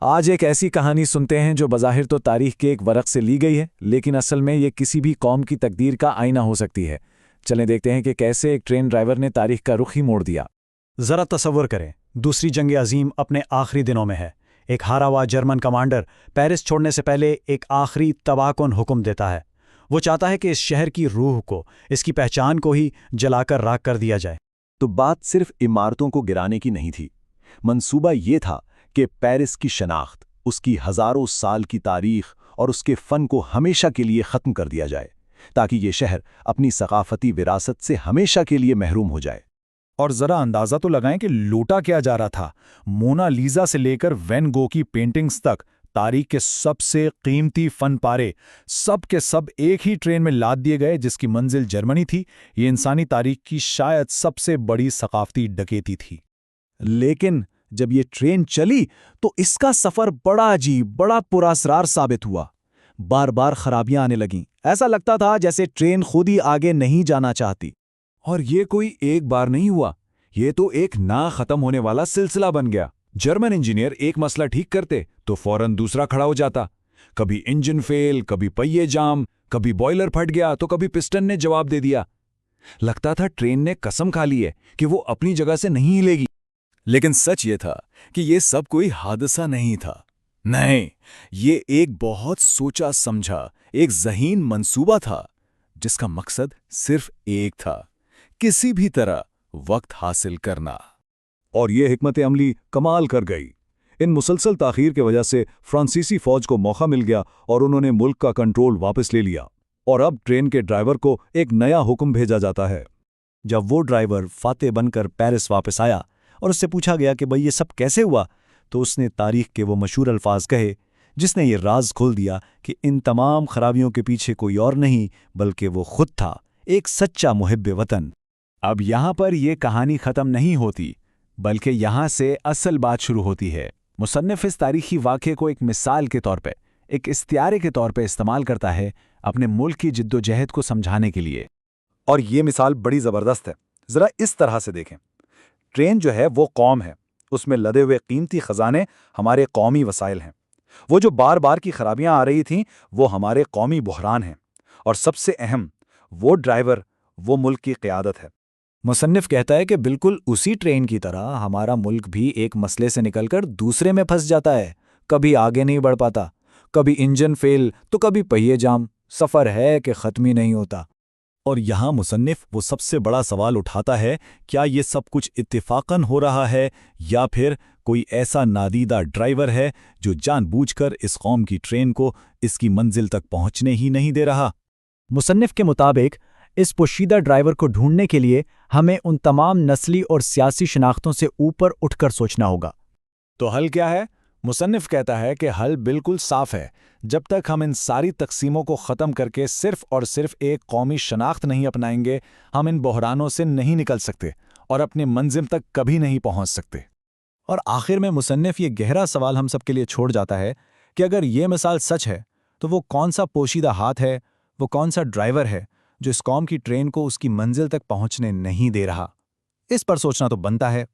آج ایک ایسی کہانی سنتے ہیں جو بظاہر تو تاریخ کے ایک ورق سے لی گئی ہے، لیکن اصل میں یہ کسی بھی قوم کی تقدیر کا آئینہ ہو سکتی ہے۔ چلیں دیکھتے ہیں کہ کیسے ایک ٹرین ڈرائیور نے تاریخ کا رخ ہی موڑ دیا۔ ذرا تصور کریں، دوسری جنگ عظیم اپنے آخری دنوں میں ہے۔ ایک ہارا ہوا جرمن کمانڈر پیرس چھوڑنے سے پہلے ایک آخری تباہ کن حکم دیتا ہے۔ وہ چاہتا ہے کہ اس شہر کی روح کو، اس کی پہچان کو ہی جلا کر راکھ کر دیا جائے۔ تو بات صرف عمارتوں کو گرانے کی نہیں تھی، منصوبہ یہ تھا کہ پیرس کی شناخت، اس کی ہزاروں سال کی تاریخ اور اس کے فن کو ہمیشہ کے لیے ختم کر دیا جائے، تاکہ یہ شہر اپنی ثقافتی وراثت سے ہمیشہ کے لیے محروم ہو جائے۔ اور ذرا اندازہ تو لگائیں کہ لوٹا کیا جا رہا تھا۔ مونا لیزا سے لے کر وین گو کی پینٹنگز تک، تاریخ کے سب سے قیمتی فن پارے سب کے سب ایک ہی ٹرین میں لاد دیے گئے، جس کی منزل جرمنی تھی۔ یہ انسانی تاریخ کی شاید سب سے بڑی ثقافتی ڈکیتی تھی۔ لیکن جب یہ ٹرین چلی تو اس کا سفر بڑا عجیب، بڑا پراسرار ثابت ہوا۔ بار بار خرابیاں آنے لگیں، ایسا لگتا تھا جیسے ٹرین خود ہی آگے نہیں جانا چاہتی۔ اور یہ کوئی ایک بار نہیں ہوا، یہ تو ایک نہ ختم ہونے والا سلسلہ بن گیا۔ جرمن انجینئر ایک مسئلہ ٹھیک کرتے تو فوراً دوسرا کھڑا ہو جاتا۔ کبھی انجن فیل، کبھی پہیے جام، کبھی بوائلر پھٹ گیا تو کبھی پسٹن نے جواب دے دیا۔ لگتا تھا ٹرین نے قسم کھا لی ہے کہ وہ اپنی جگہ سے نہیں ہلے گی۔ لیکن سچ یہ تھا کہ یہ سب کوئی حادثہ نہیں تھا، نہیں، یہ ایک بہت سوچا سمجھا، ایک ذہین منصوبہ تھا، جس کا مقصد صرف ایک تھا: کسی بھی طرح وقت حاصل کرنا۔ اور یہ حکمت عملی کمال کر گئی۔ ان مسلسل تاخیر کی وجہ سے فرانسیسی فوج کو موقع مل گیا اور انہوں نے ملک کا کنٹرول واپس لے لیا، اور اب ٹرین کے ڈرائیور کو ایک نیا حکم بھیجا جاتا ہے۔ جب وہ ڈرائیور فاتح بن کر پیرس واپس آیا اور اس سے پوچھا گیا کہ بھئی یہ سب کیسے ہوا، تو اس نے تاریخ کے وہ مشہور الفاظ کہے جس نے یہ راز کھول دیا کہ ان تمام خرابیوں کے پیچھے کوئی اور نہیں بلکہ وہ خود تھا، ایک سچا محب وطن۔ اب یہاں پر یہ کہانی ختم نہیں ہوتی، بلکہ یہاں سے اصل بات شروع ہوتی ہے۔ مصنف اس تاریخی واقعے کو ایک مثال کے طور پہ، ایک استعارے کے طور پہ استعمال کرتا ہے اپنے ملک کی جد و جہد کو سمجھانے کے لیے۔ اور یہ مثال بڑی زبردست ہے، ذرا اس طرح سے دیکھیں۔ ٹرین جو ہے وہ قوم ہے، اس میں لدے ہوئے قیمتی خزانے ہمارے قومی وسائل ہیں۔ وہ جو بار بار کی خرابیاں آ رہی تھیں وہ ہمارے قومی بحران ہیں، اور سب سے اہم وہ ڈرائیور، وہ ملک کی قیادت ہے۔ مصنف کہتا ہے کہ بالکل اسی ٹرین کی طرح ہمارا ملک بھی ایک مسئلے سے نکل کر دوسرے میں پھنس جاتا ہے، کبھی آگے نہیں بڑھ پاتا، کبھی انجن فیل تو کبھی پہیے جام، سفر ہے کہ ختم ہی نہیں ہوتا۔ اور یہاں مصنف وہ سب سے بڑا سوال اٹھاتا ہے، کیا یہ سب کچھ اتفاقاً ہو رہا ہے یا پھر کوئی ایسا نادیدہ ڈرائیور ہے جو جان بوجھ کر اس قوم کی ٹرین کو اس کی منزل تک پہنچنے ہی نہیں دے رہا؟ مصنف کے مطابق اس پوشیدہ ڈرائیور کو ڈھونڈنے کے لیے ہمیں ان تمام نسلی اور سیاسی شناختوں سے اوپر اٹھ کر سوچنا ہوگا۔ تو حل کیا ہے؟ مصنف کہتا ہے کہ حل بالکل صاف ہے۔ جب تک ہم ان ساری تقسیموں کو ختم کر کے صرف اور صرف ایک قومی شناخت نہیں اپنائیں گے، ہم ان بحرانوں سے نہیں نکل سکتے اور اپنے منزل تک کبھی نہیں پہنچ سکتے۔ اور آخر میں مصنف یہ گہرا سوال ہم سب کے لیے چھوڑ جاتا ہے کہ اگر یہ مثال سچ ہے تو وہ کون سا پوشیدہ ہاتھ ہے، وہ کون سا ڈرائیور ہے جو اس قوم کی ٹرین کو اس کی منزل تک پہنچنے نہیں دے رہا؟ اس پر سوچنا تو بنتا ہے۔